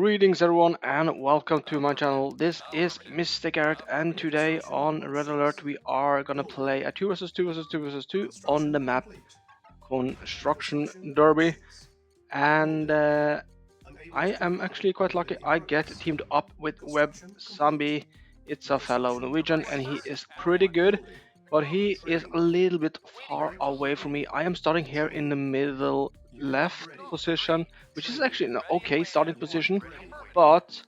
Greetings everyone and welcome to my channel. This is MisterGarrot and today on Red Alert we are gonna play a 2 vs 2 vs 2 vs 2 on the map Construction Derby, and I am actually quite lucky. I get teamed up with Web Zombie. It's a fellow Norwegian and he is pretty good, but he is a little bit far away from me. I am starting here in the middle left position, which is actually an okay starting position, but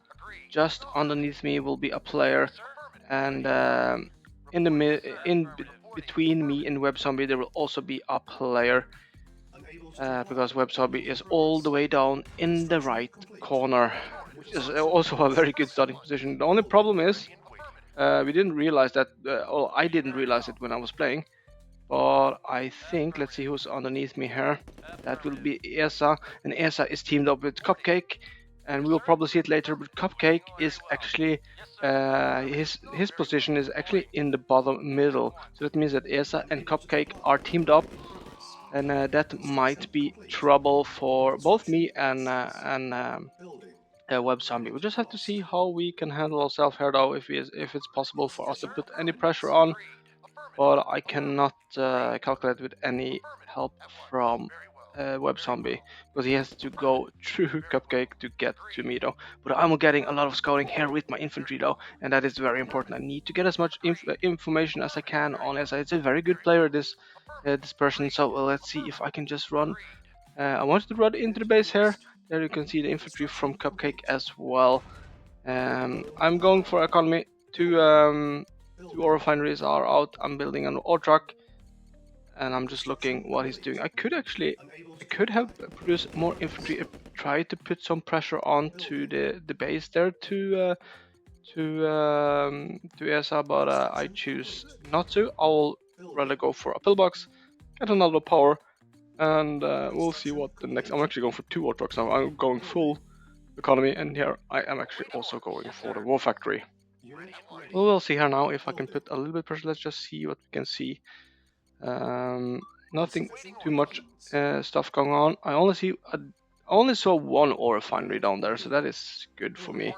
just underneath me will be a player, and between me and Web Zombie there will also be a player, because Web Zombie is all the way down in the right corner, which is also a very good starting position. The only problem is we didn't realize that, or I didn't realize it when I was playing, but I think, let's see who's underneath me here. That will be Esa, and Esa is teamed up with Cupcake, and we will probably see it later, but Cupcake is actually, his position is actually in the bottom middle, so that means that Esa and Cupcake are teamed up, and that might be trouble for both me and Web Zombie. We just have to see how we can handle ourselves here, though, if it's possible for us to put any pressure on. But I cannot calculate with any help from Web Zombie, because he has to go through Cupcake to get to me, though. But I'm getting a lot of scouting here with my infantry, though, and that is very important. I need to get as much information as I can on Esa. It's a very good player, this person. So let's see if I can just run. I wanted to run into the base here. There you can see the infantry from Cupcake as well. I'm going for economy. Two ore refineries are out. I'm building an ore truck, and I'm just looking what he's doing. I could have produced more infantry, try to put some pressure onto the base there to ESA, but I choose not to. I'll rather go for a pillbox, get another power, and we'll see what the next. I'm actually going for 2 ore trucks now. I'm going full economy, and here I am actually also going for the war factory. We'll see here now if I can put a little bit of pressure. Let's just see what we can see. Nothing too much stuff going on. I only saw 1 ore refinery down there, so that is good for me.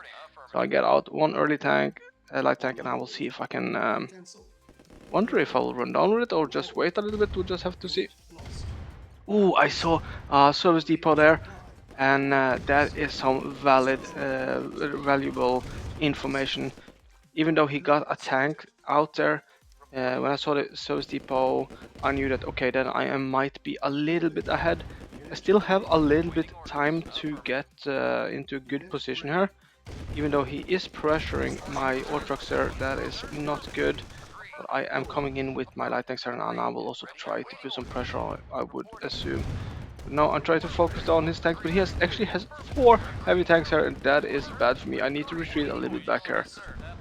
So I get out 1 early tank, light tank, and I will see if I can. Wonder if I will run down with it or just wait a little bit. We'll just have to see. Ooh, I saw a service depot there, and that is some valuable information. Even though he got a tank out there, when I saw the service depot, I knew that, okay, then I might be a little bit ahead. I still have a little bit time to get into a good position here. Even though he is pressuring my ore trucks there, that is not good. But I am coming in with my light tanks here, and I will also try to put some pressure on, I would assume. Now I'm trying to focus on his tank, but he actually has 4 heavy tanks here, and that is bad for me. I need to retreat a little bit back here,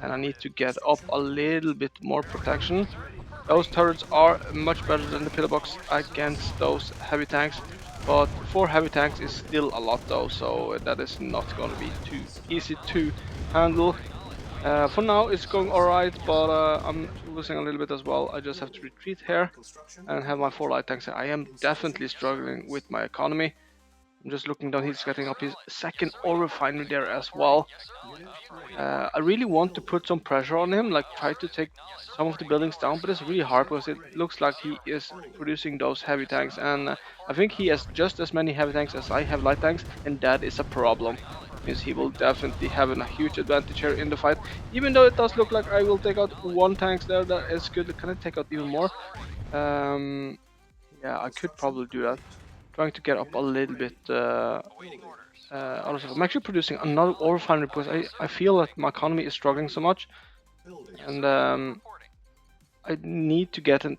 and I need to get up a little bit more protection. Those turrets are much better than the pillbox against those heavy tanks, but 4 heavy tanks is still a lot, though, so that is not going to be too easy to handle. For now it's going alright, but I'm losing a little bit as well. I just have to retreat here and have my 4 light tanks. I am definitely struggling with my economy. I'm just looking down, he's getting up his 2nd ore refinery there as well. I really want to put some pressure on him, like try to take some of the buildings down, but it's really hard because it looks like he is producing those heavy tanks, and I think he has just as many heavy tanks as I have light tanks, and that is a problem. Means he will definitely have a huge advantage here in the fight, even though it does look like I will take out 1 tank there. That is good. Can I take out even more? Yeah, I could probably do that. Trying to get up a little bit. I'm actually producing another ore refinery because I feel that my economy is struggling so much, and I need to get an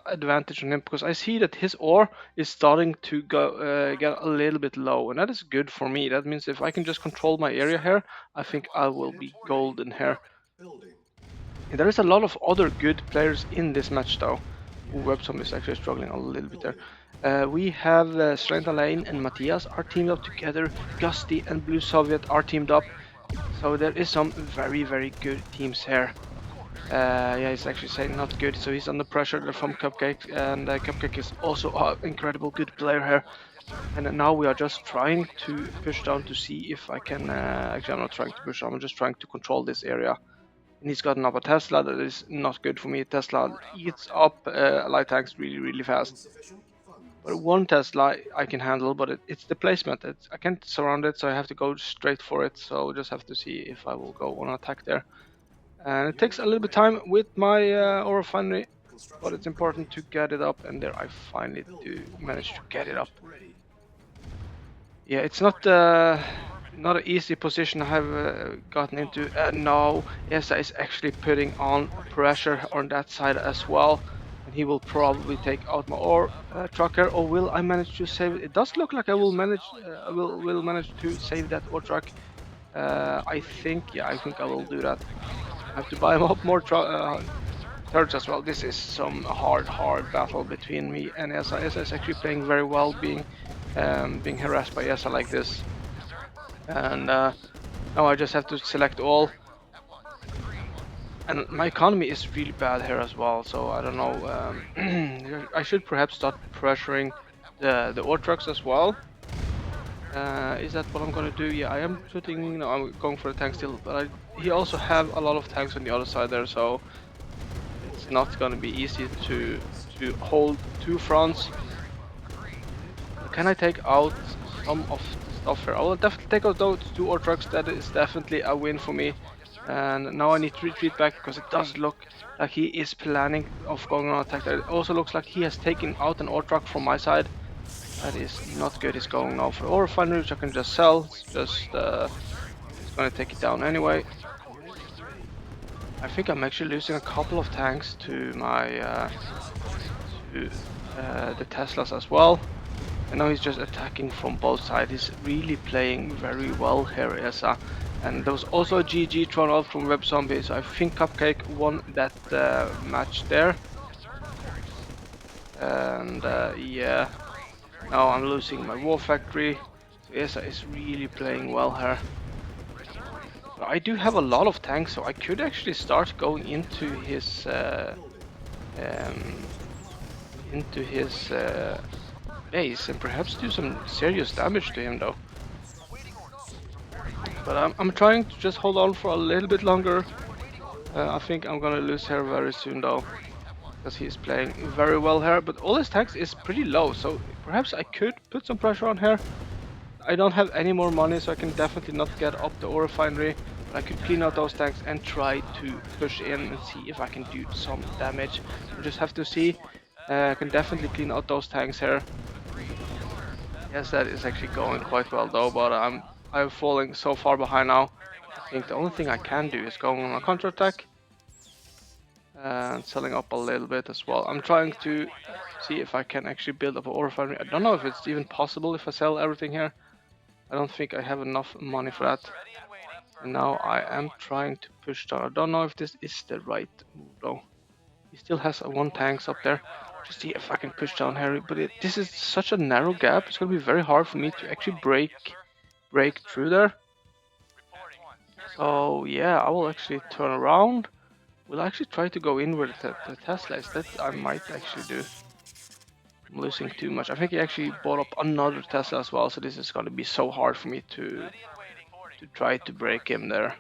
advantage on him because I see that his ore is starting to go get a little bit low, and that is good for me. That means if I can just control my area here, I think I will be golden here. And there is a lot of other good players in this match, though. Web Zombie is actually struggling a little bit there. We have Strength Lane and Matthias are teamed up together. Gusty and Blue Soviet are teamed up. So there is some very, very good teams here. Yeah, he's actually saying not good, so he's under pressure from Cupcake, and Cupcake is also an incredible good player here. And now we are just trying to push down to see if I can, actually I'm not trying to push down, I'm just trying to control this area. And he's gotten up a Tesla, that is not good for me. Tesla eats up light tanks really fast. But one Tesla I can handle, but it's the placement. I can't surround it, so I have to go straight for it. So just have to see if I will go on attack there. And it takes a little bit of time with my ore refinery, but it's important to get it up, and there I finally do manage to get it up. Yeah, it's not an easy position I have gotten into. No, ESA is actually putting on pressure on that side as well, and he will probably take out my ore trucker. Or will I manage to save it? It does look like I will manage. Will manage to save that ore truck. I think, yeah, I think I will do that. I have to buy up more turrets as well. This is some hard battle between me and ESA. ESA is actually playing very well, being harassed by ESA like this. And now I just have to select all. And my economy is really bad here as well, so I don't know. I should perhaps start pressuring the ore trucks as well. Is that what I'm gonna do? Yeah, I am putting. No, I'm going for the tank still, but he also have a lot of tanks on the other side there, so it's not gonna be easy to hold two fronts. Can I take out some of the stuff here? I will definitely take out those two ore trucks. That is definitely a win for me. And now I need to retreat back because it does look like he is planning of going on attack there. It also looks like he has taken out an ore truck from my side. That is not good. He's going now for ore refinery, which I can just sell. It's just it's gonna take it down anyway. I think I'm actually losing a couple of tanks to my the Teslas as well. And now he's just attacking from both sides. He's really playing very well here, ESA. And there was also a GG thrown out from Web Zombie, so I think Cupcake won that match there. And yeah, now I'm losing my war factory. So ESA is really playing well here. But I do have a lot of tanks, so I could actually start going into his base and perhaps do some serious damage to him though. But I'm trying to just hold on for a little bit longer. I think I'm gonna lose here very soon though, because he's playing very well here, but all his tax is pretty low, so perhaps I could put some pressure on here. I don't have any more money, so I can definitely not get up the ore refinery, but I could clean out those tanks and try to push in and see if I can do some damage. We just have to see. I can definitely clean out those tanks here. Yes, that is actually going quite well though, but I'm falling so far behind now. I think the only thing I can do is go on a counterattack and selling up a little bit as well. I'm trying to see if I can actually build up an ore refinery. I don't know if it's even possible if I sell everything here. I don't think I have enough money for that. And now I am trying to push down. I don't know if this is the right move though. He still has one tanks up there. Just see if I can push down Harry, but this is such a narrow gap. It's gonna be very hard for me to actually break through there. So yeah, I will actually turn around. We'll actually try to go in with the Tesla. That I might actually do. I'm losing too much. I think he actually bought up another Tesla as well, so this is gonna be so hard for me to try to break him there.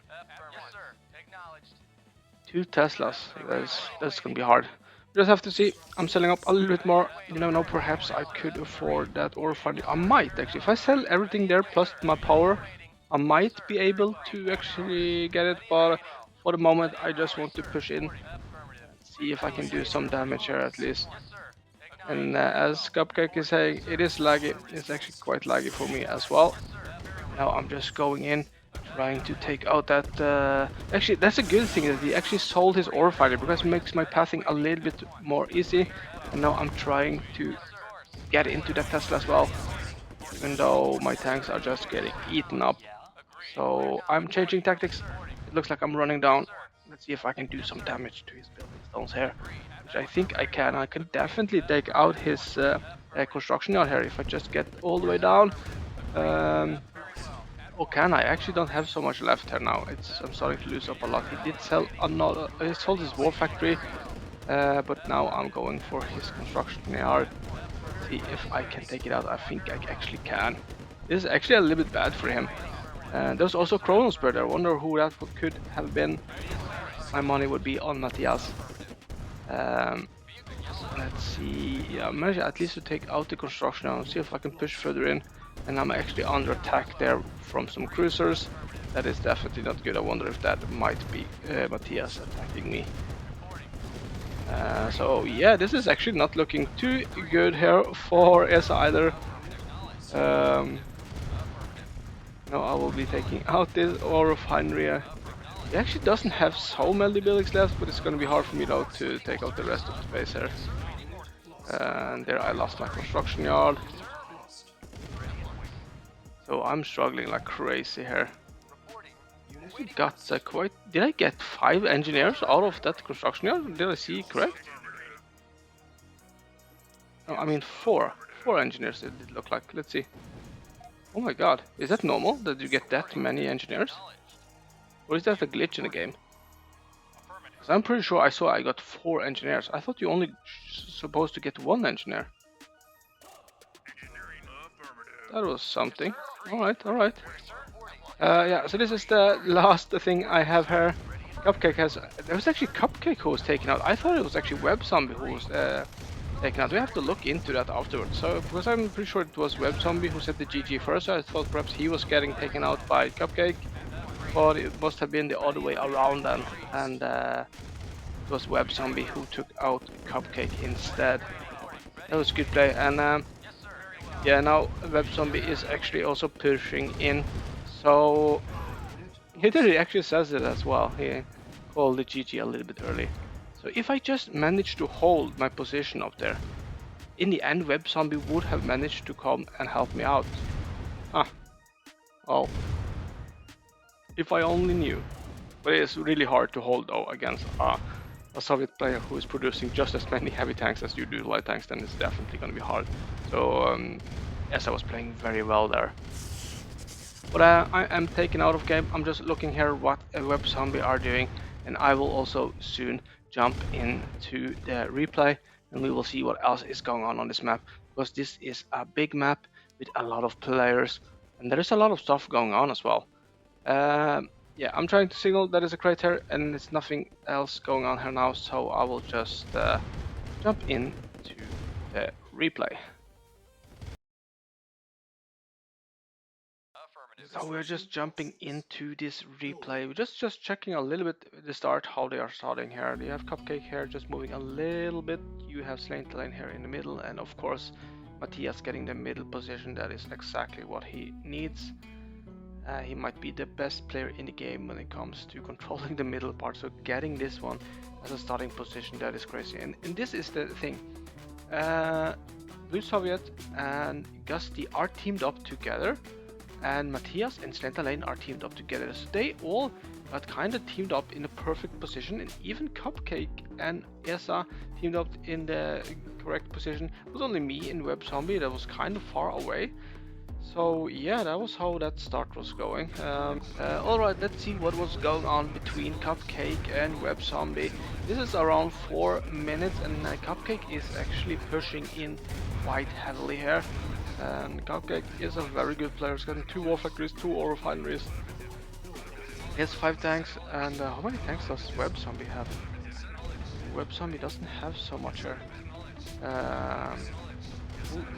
Two Teslas. That's gonna be hard. Just have to see. I'm selling up a little bit more. You never know, perhaps I could afford that ore refinery. I might actually. If I sell everything there plus my power, I might be able to actually get it. But for the moment, I just want to push in, see if I can do some damage here at least. And as Cupcake is saying, it is laggy. It's actually quite laggy for me as well. Now I'm just going in, trying to take out that. Actually, that's a good thing that he actually sold his ore refinery, because it makes my pathing a little bit more easy. And now I'm trying to get into that Tesla as well, even though my tanks are just getting eaten up. So I'm changing tactics. It looks like I'm running down. Let's see if I can do some damage to his building stones here, which I think I can. I can definitely take out his construction yard here if I just get all the way down. Oh, can I? Actually don't have so much left here now. I'm starting to lose up a lot. He did sell another. He sold his war factory, but now I'm going for his construction yard. see if I can take it out. I think I actually can. This is actually a little bit bad for him. There's also Kronos Bird. I wonder who that could have been. My money would be on Matthias. Let's see. Yeah, I managed at least to take out the construction now and see if I can push further in. And I'm actually under attack there from some cruisers. That is definitely not good. I wonder if that might be Matthias attacking me. So yeah, this is actually not looking too good here for ESA either. Now I will be taking out this ore refinery. He actually doesn't have so many buildings left, but it's going to be hard for me though to take out the rest of the base here. And there I lost my construction yard. So I'm struggling like crazy here. Got quite. Did I get 5 engineers out of that construction yard? Did I see correct? No, I mean 4. 4 engineers it did look like. Let's see. Oh my god, is that normal that you get that many engineers? Or is that a glitch in the game? So I'm pretty sure I got 4 engineers. I thought you only supposed to get 1 engineer. That was something. Alright, alright. Yeah, so this is the last thing I have here. Cupcake has... There was actually Cupcake who was taken out. I thought it was actually Web Zombie who was taken out. We have to look into that afterwards. So, because I'm pretty sure it was Web Zombie who said the GG first, so I thought perhaps he was getting taken out by Cupcake. But it must have been the other way around then. And it was Web Zombie who took out Cupcake instead. That was a good play. And yeah, now Web Zombie is actually also pushing in. So he actually says it as well. He called the GG a little bit early. So if I just managed to hold my position up there, in the end Web Zombie would have managed to come and help me out. Huh. Well, if I only knew. But it is really hard to hold though against a Soviet player who is producing just as many heavy tanks as you do light tanks, then it's definitely going to be hard. So yes, I was playing very well there. But I am taken out of game. I'm just looking here what Web Zombie are doing, and I will also soon jump into the replay and we will see what else is going on this map, because this is a big map with a lot of players and there is a lot of stuff going on as well. Yeah, I'm trying to signal that is a crate here and there's nothing else going on here now, so I will just jump into the replay. So we're just jumping into this replay. We're just checking a little bit the start, how they are starting here. You have Cupcake here just moving a little bit. You have Slain Lane here in the middle, and of course Matthias getting the middle position. That is exactly what he needs. He might be the best player in the game when it comes to controlling the middle part. So getting this one as a starting position, that is crazy. And this is the thing. Blue Soviet and Gusty are teamed up together. And Matthias and Slenta Lane are teamed up together, so they all got kind of teamed up in the perfect position, and even Cupcake and ESA teamed up in the correct position. It was only me and Web Zombie that was kind of far away. So yeah, that was how that start was going. Alright, let's see what was going on between Cupcake and Web Zombie. This is around 4 minutes and Cupcake is actually pushing in quite heavily here. And Cupcake is a very good player. He's gotten 2 war factories, 2 ore refineries. He has 5 tanks, and how many tanks does Web Zombie have? Web Zombie doesn't have so much here.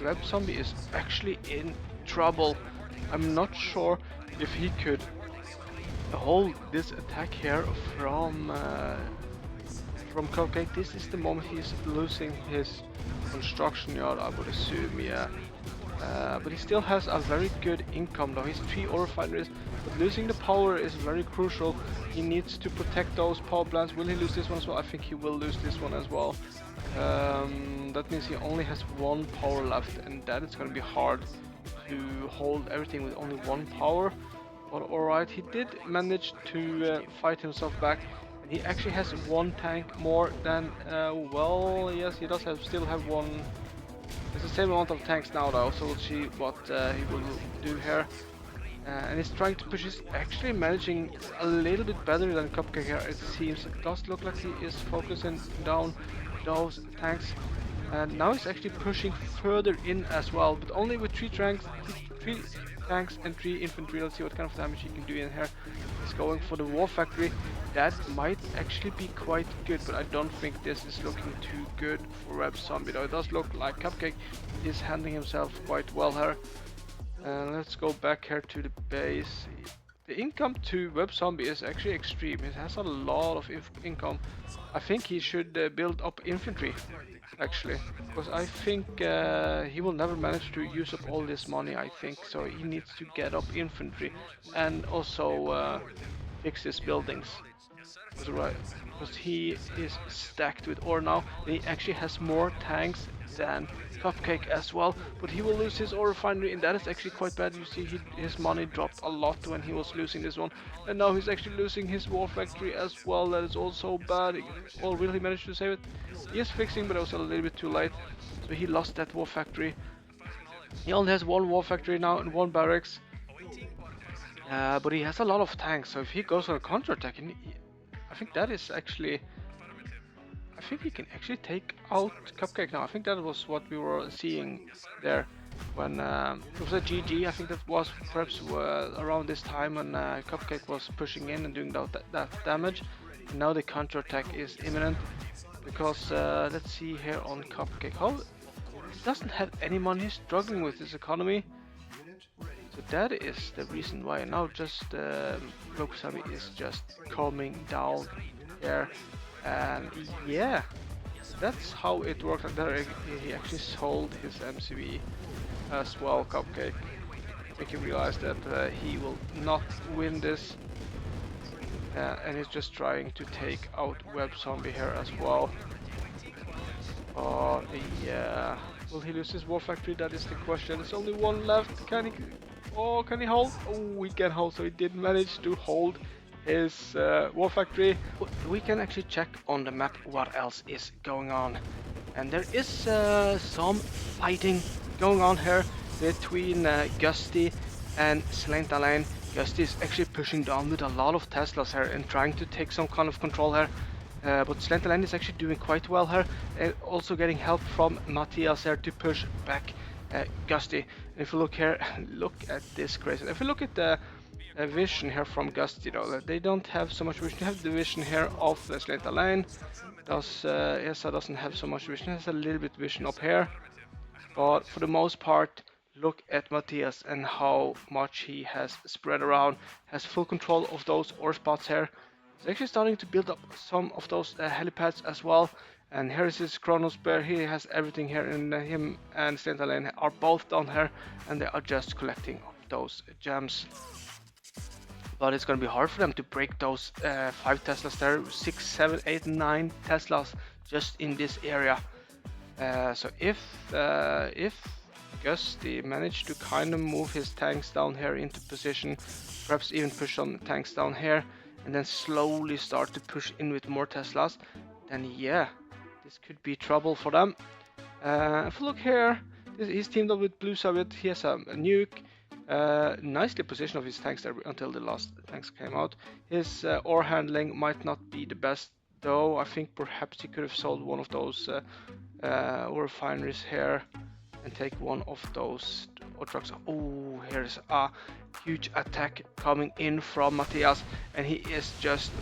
Web Zombie is actually in trouble. I'm not sure if he could hold this attack here from Cupcake. This is the moment he's losing his construction yard, I would assume, yeah. But he still has a very good income though. He's 3 ore refineries, but losing the power is very crucial. He needs to protect those power plants. Will he lose this one as well? I think he will lose this one as well. That means he only has 1 power left, and that is going to be hard to hold everything with only 1 power. But alright, he did manage to fight himself back. And he actually has 1 tank more than, well, yes, he does still have 1. It's the same amount of tanks now though, so we'll see what he will do here. And he's trying to push, he's actually managing a little bit better than Cupcake here, it seems. It does look like he is focusing down those tanks. and now he's actually pushing further in as well, but only with three tanks and 3 infantry. Let's see what kind of damage he can do in here. He's going for the war factory. That might actually be quite good, but I don't think this is looking too good for Web Zombie, though. It does look like Cupcake is handling himself quite well here. Let's go back here to the base. The income to Web Zombie is actually extreme. It has a lot of income. I think he should build up infantry, actually, because I think he will never manage to use up all this money, I think. So he needs to get up infantry and also fix his buildings. Right, because he is stacked with ore now. He actually has more tanks than Cupcake as well, but he will lose his ore refinery, and that is actually quite bad. You see, his money dropped a lot when he was losing this one, and now he's actually losing his war factory as well. That is also bad. Well, will he manage to save it? He is fixing, but it was a little bit too late, so he lost that war factory. He only has one war factory now and one barracks, but he has a lot of tanks, so if he goes on a counterattack, I think that is actually... I think he can actually take out Cupcake now. I think that was what we were seeing there when it was a GG. I think that was perhaps around this time when Cupcake was pushing in and doing that damage. And now the counterattack is imminent because let's see here on Cupcake. How he doesn't have any money. He's struggling with his economy. So that is the reason why. Now just Rokusami is just calming down here, and yeah, that's how it worked. Like that, he actually sold his MCV as well, Cupcake. I think he realized that he will not win this, and he's just trying to take out Web Zombie here as well. Oh yeah, will he lose his war factory? That is the question. There's only one left. Can he? Oh, can he hold? Oh, he can hold. So he did manage to hold his war factory. We can actually check on the map what else is going on, and there is some fighting going on here between Gusty and Slantalain. Gusty is actually pushing down with a lot of Teslas here and trying to take some kind of control here. But Slantalain is actually doing quite well here, also getting help from Matthias here to push back Gusty. And if you look here, look at this crazy. If you look at the vision here from Gusty, though, they don't have so much vision. They have the vision here of the Slantalain. Esa doesn't have so much vision. He has a little bit vision up here, but for the most part, look at Matthias and how much he has spread around. Has full control of those ore spots here. He's actually starting to build up some of those helipads as well. And here is his Chronos Bear. He has everything here, and him and Slantalain are both down here, and they are just collecting those gems. But it's gonna be hard for them to break those 5 Teslas there, 6, 7, 8, 9 Teslas just in this area. So if Gusty managed to kind of move his tanks down here into position, perhaps even push some tanks down here, and then slowly start to push in with more Teslas, then yeah, this could be trouble for them. If you look here, he's teamed up with Blue Soviet. He has a nuke. Nicely positioned of his tanks there until the last tanks came out. His ore handling might not be the best, though. I think perhaps he could have sold one of those ore refineries here and take one of those ore trucks. Oh, here's a huge attack coming in from Matthias, and he is just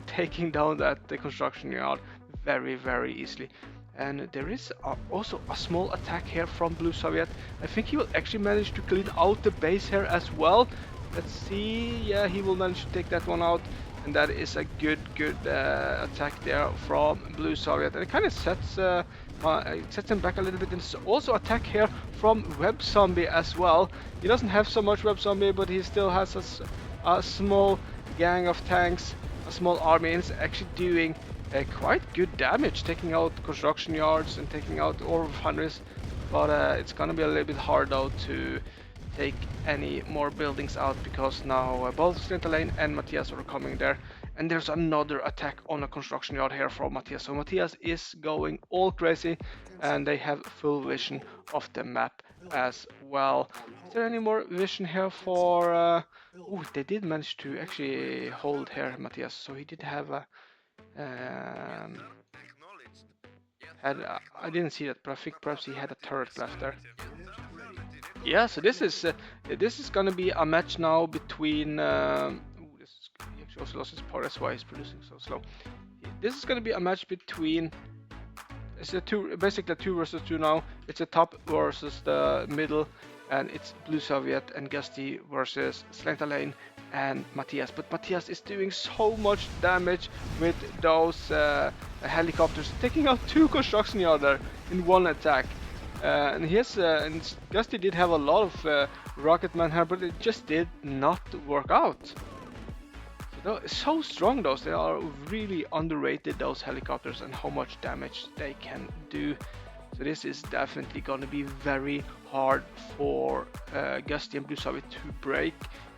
taking down the construction yard very, very easily. And there is also a small attack here from Blue Soviet. I think he will actually manage to clean out the base here as well. Let's see. Yeah, he will manage to take that one out. And that is a good attack there from Blue Soviet. And it kind of sets him back a little bit. There's also attack here from Web Zombie as well. He doesn't have so much Web Zombie, but he still has a small gang of tanks, a small army, and it's actually doing quite good damage, taking out construction yards and taking out ore refineries. But it's gonna be a little bit hard though to take any more buildings out, because now both Slantalain and Matthias are coming there, and there's another attack on a construction yard here from Matthias. So Matthias is going all crazy, and they have full vision of the map as well. Is there any more vision here for... oh, they did manage to actually hold here, Matthias, so he did have a... had I didn't see that, but I think perhaps he had a turret left there. Yeah, so this is gonna be a match now between. He actually also lost his power. That's why he's producing so slow. This is gonna be a match between. It's basically a 2 versus 2 now. It's a top versus the middle, and it's Blue Soviet and Gusty versus Slentalane and Matthias. But Matthias is doing so much damage with those helicopters, taking out 2 construction yard there in one attack. And Gusty did have a lot of Rocketman here, but it just did not work out. So strong those, they are really underrated, those helicopters, and how much damage they can do. So this is definitely going to be very hard for Gusty and Blue Soviet to break.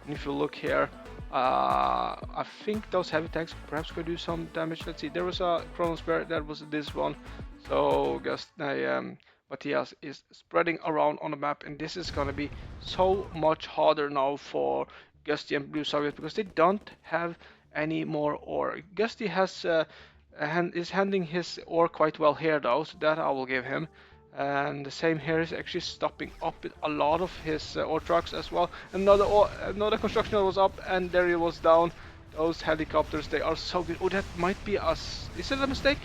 And if you look here, I think those heavy tanks perhaps could do some damage. Let's see, there was a Chronos Bear, that was this one. So Matthias is spreading around on the map, and this is going to be so much harder now for Gusty and Blue Soviet because they don't have any more ore. Gusty has is handling his ore quite well here though, so that I will give him. And the same here is actually stopping up a lot of his ore trucks as well. Another construction was up, and there he was down. Those helicopters, they are so good. Oh, that might be us. Is it a mistake?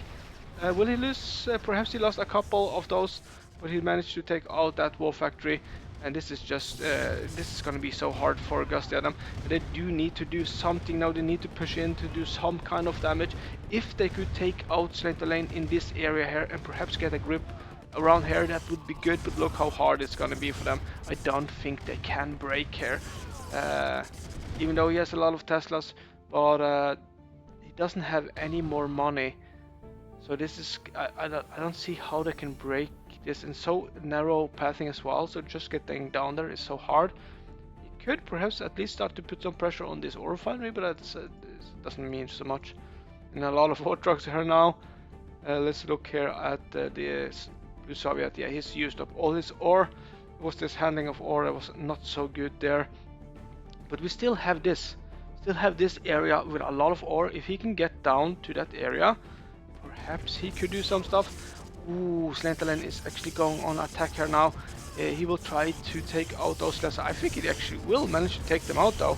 Will he lose? Perhaps he lost a couple of those, but he managed to take out that wall factory. And this is just, this is going to be so hard for Gusty and them. They do need to do something now. They need to push in to do some kind of damage. If they could take out Slentalane in this area here and perhaps get a grip around here, that would be good. But look how hard it's going to be for them. I don't think they can break here. Even though he has a lot of Teslas, but he doesn't have any more money. So this is, I don't see how they can break this in so narrow pathing as well. So just getting down there is so hard. He could perhaps at least start to put some pressure on this ore refinery, but that doesn't mean so much. And a lot of ore trucks here now. Let's look here at the Blue Soviet. Yeah, he's used up all his ore. It was this handling of ore that was not so good there. But we still have this. Still have this area with a lot of ore. If he can get down to that area, perhaps he could do some stuff. Ooh, Slentalane is actually going on attack here now. He will try to take out those less. I think he actually will manage to take them out though.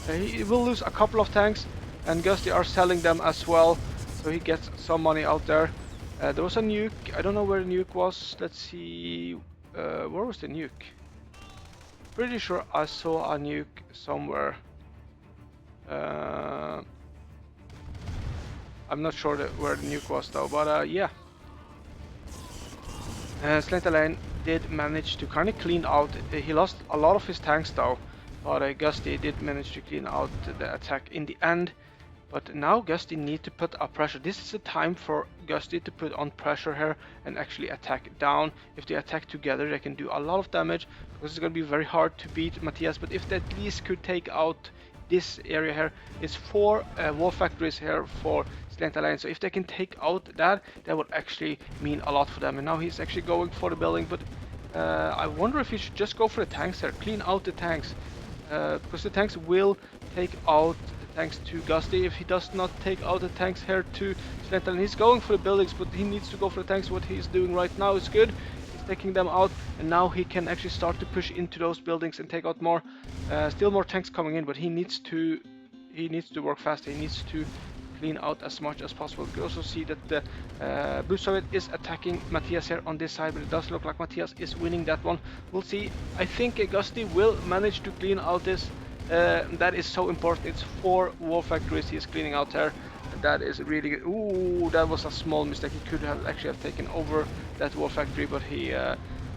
He will lose a couple of tanks, and Gusty are selling them as well, so he gets some money out there. There was a nuke. I don't know where the nuke was. Let's see. Where was the nuke? Pretty sure I saw a nuke somewhere. I'm not sure where the nuke was though, but yeah. Slentalane did manage to kind of clean out. He lost a lot of his tanks though, but Gusty did manage to clean out the attack in the end. But now Gusty need to put up pressure. This is the time for Gusty to put on pressure here and actually attack down. If they attack together, they can do a lot of damage because it's going to be very hard to beat Matthias. But if they at least could take out this area here, it's 4 wall factories here for Slentalane. So if they can take out that would actually mean a lot for them. And now he's actually going for the building, but I wonder if he should just go for the tanks here, clean out the tanks, because the tanks will take out the tanks to Gusty. If he does not take out the tanks here to Slentalane, he's going for the buildings, but he needs to go for the tanks. What he's doing right now is good. He's taking them out, and now he can actually start to push into those buildings and take out more. Still more tanks coming in, but he needs to work faster. He needs to clean out as much as possible. You can also see that the Blue Soviet is attacking Matthias here on this side, but it does look like Matthias is winning that one. We'll see. I think Gusty will manage to clean out this. That is so important. It's 4 war factories he is cleaning out there. That is really good. Ooh, that was a small mistake. He could have actually taken over that war factory, but he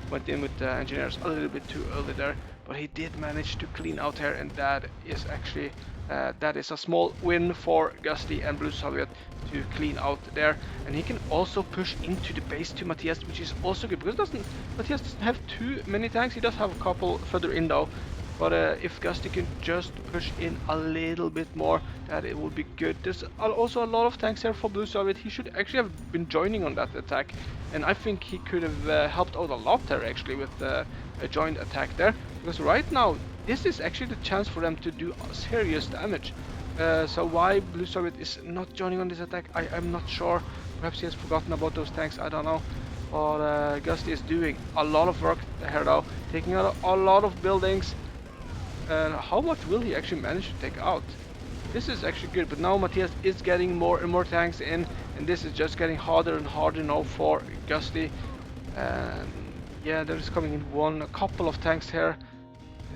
went in with the engineers a little bit too early there. But he did manage to clean out here, and that is actually that is a small win for Gusty and Blue Soviet to clean out there. And he can also push into the base to Matthias, which is also good because Matthias doesn't have too many tanks. He does have a couple further in though. But if Gusty can just push in a little bit more, that it would be good. There's also a lot of tanks here for Blue Soviet. He should actually have been joining on that attack, and I think he could have helped out a lot there actually with a joint attack there. Because right now, this is actually the chance for them to do serious damage. So why Blue Soviet is not joining on this attack, I am not sure. Perhaps he has forgotten about those tanks, I don't know. But Gusty is doing a lot of work here though, taking out a lot of buildings. And how much will he actually manage to take out? This is actually good, but now Matthias is getting more and more tanks in, and this is just getting harder and harder now for Gusty. And yeah, there's coming in a couple of tanks here.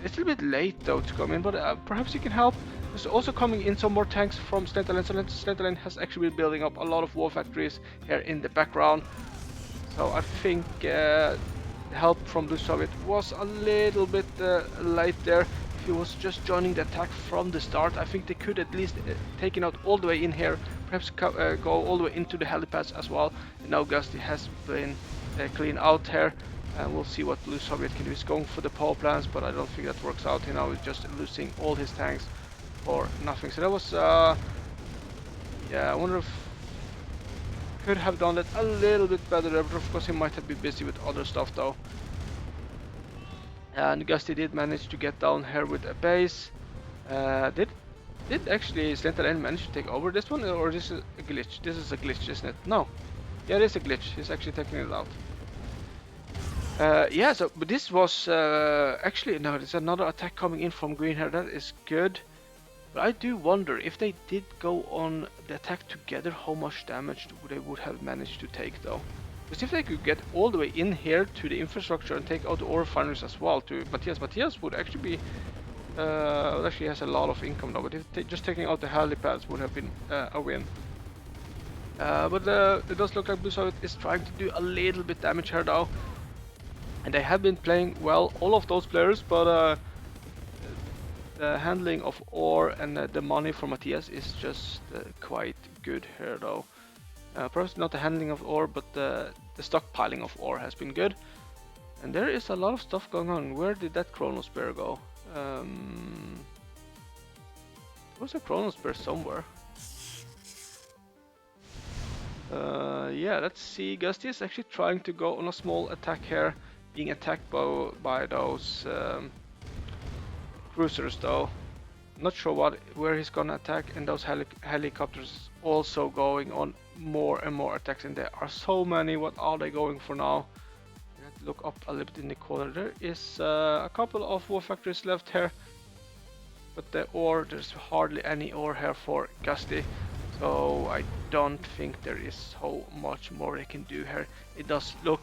It's a little bit late though to come in, but perhaps you can help. There's also coming in some more tanks from Slenterland. So Slenterland has actually been building up a lot of war factories here in the background. So I think help from Blue Soviet was a little bit late there. If he was just joining the attack from the start, I think they could at least taken out all the way in here. Perhaps go all the way into the helipads as well. And now Gusty has been cleaned out here. And we'll see what Blue Soviet can do. He's going for the power plants, but I don't think that works out. You know, he's just losing all his tanks for nothing. So that was, yeah, I wonder if could have done that a little bit better there, but of course he might have been busy with other stuff though. And Gusty did manage to get down here with a base. Did actually Slenterland manage to take over this one, or is this a glitch? This is a glitch, isn't it? No. Yeah, it is a glitch. He's actually taking it out. Yeah, so but this was actually no. There's another attack coming in from green here. That is good. But I do wonder if they did go on the attack together, how much damage they would have managed to take though. Because if they could get all the way in here to the infrastructure and take out the ore refineries as well to Matthias, Matthias would actually be, well, actually has a lot of income though, but if just taking out the helipads would have been a win. But it does look like Blue Soviet is trying to do a little bit damage here though. And they have been playing well, all of those players, but the handling of ore and the money for Matthias is just quite good here though. Perhaps not the handling of ore, but the stockpiling of ore has been good. And there is a lot of stuff going on. Where did that Chrono Spear go? There was a Chrono Spear somewhere. Yeah, let's see. Gusty is actually trying to go on a small attack here, being attacked by those cruisers though. Not sure where he's gonna attack, and those helicopters also going on more and more attacks, and there are so many. What are they going for now? I have to look up a little bit in the corner. There is a couple of war factories left here, but there's hardly any ore here for Gusty, so I don't think there is so much more they can do here. It does look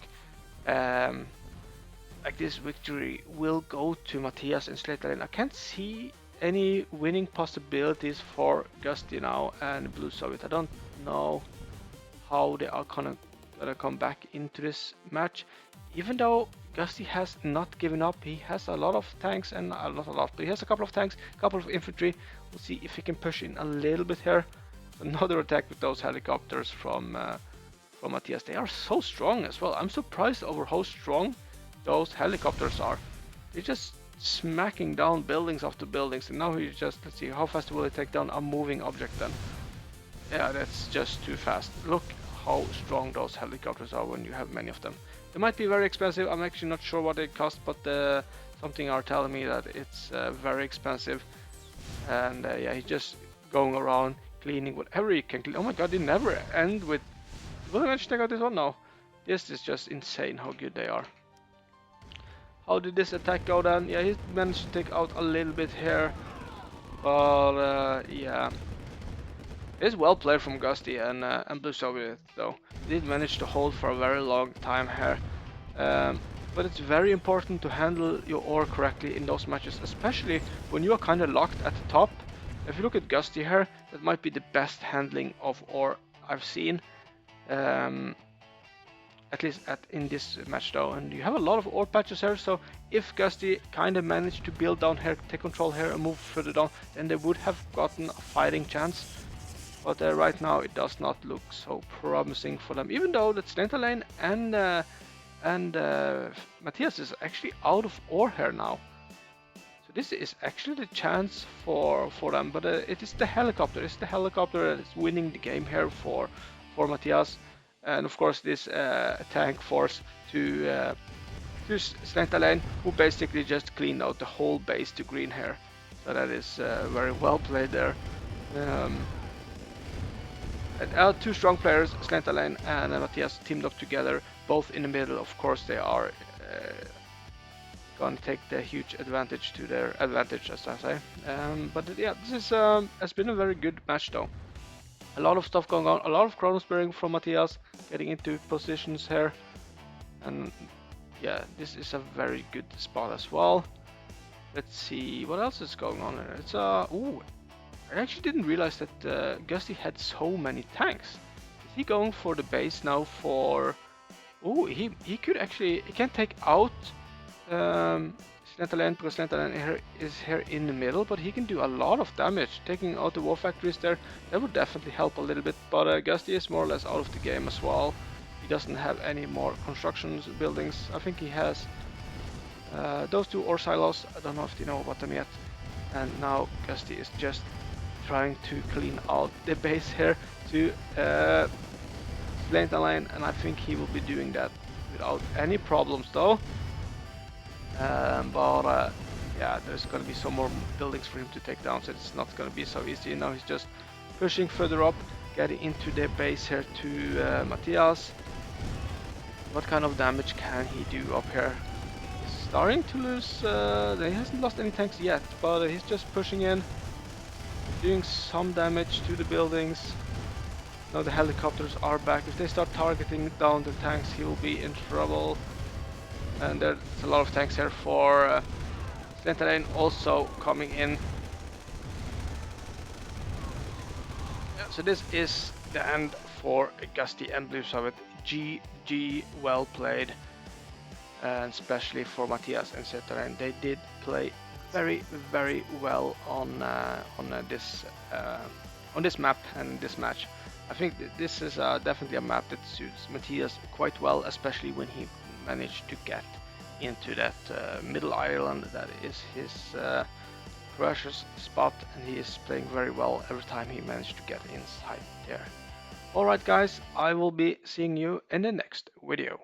like this victory will go to Matthias and Slenterland. I can't see any winning possibilities for Gusty now and Blue Soviet. I don't know how they are gonna come back into this match. Even though Gusty has not given up, he has a lot of tanks and not a lot, but he has a couple of tanks, a couple of infantry. We'll see if he can push in a little bit here. Another attack with those helicopters from Matthias. They are so strong as well. I'm surprised over how strong those helicopters are. They're just smacking down buildings after buildings, and now he just, let's see, how fast will it take down a moving object then? Yeah, that's just too fast. Look how strong those helicopters are when you have many of them. They might be very expensive. I'm actually not sure what they cost, but something are telling me that it's very expensive. And yeah, he's just going around cleaning whatever he can clean. Oh my god, they never end with... Will I manage to take out this one? No. This is just insane how good they are. How did this attack go then? Yeah, he managed to take out a little bit here. But yeah. It's well played from Gusty and Blue Soviet though. He did manage to hold for a very long time here. But it's very important to handle your ore correctly in those matches, especially when you are kind of locked at the top. If you look at Gusty here, that might be the best handling of ore I've seen. At least in this match though, and you have a lot of ore patches here, so if Gusty kind of managed to build down here, take control here and move further down, then they would have gotten a fighting chance. But right now it does not look so promising for them, even though that Slenterland and Matthias is actually out of ore here now. So this is actually the chance for them, but it is the helicopter. It's the helicopter that is winning the game here for Matthias. And of course this tank force to Slenterland, who basically just cleaned out the whole base to green here. So that is very well played there. Two strong players, Slentalane and Matthias, teamed up together, both in the middle. Of course, they are going to take the huge advantage to their advantage, as I say. But yeah, this is has been a very good match though. A lot of stuff going on, a lot of chrono spearing from Matthias, getting into positions here, and yeah, this is a very good spot as well. Let's see what else is going on here. It's ooh, I actually didn't realize that Gusty had so many tanks. Is he going for the base now for? Oh, he could actually, he can take out Slentalane, because Slentalane is here in the middle, but he can do a lot of damage. Taking out the war factories there, that would definitely help a little bit. But Gusty is more or less out of the game as well. He doesn't have any more constructions buildings. I think he has those two ore silos. I don't know if you know about them yet. And now Gusty is just trying to clean out the base here to Slentalane, and I think he will be doing that without any problems though. But yeah, there's going to be some more buildings for him to take down, so it's not going to be so easy. Now he's just pushing further up, getting into the base here to Matthias. What kind of damage can he do up here? He's starting to lose, he hasn't lost any tanks yet, but he's just pushing in, doing some damage to the buildings. Now the helicopters are back. If they start targeting down the tanks, he will be in trouble. And there's a lot of tanks here for Slentalane also coming in. Yeah, so this is the end for Gusty and Blue Summit. GG, well played. And especially for Matthias and Slentalane. They did play very, very well on this map and this match. I think this is definitely a map that suits Matthias quite well, especially when he managed to get into that middle island that is his precious spot, and he is playing very well every time he managed to get inside there. Alright guys, I will be seeing you in the next video.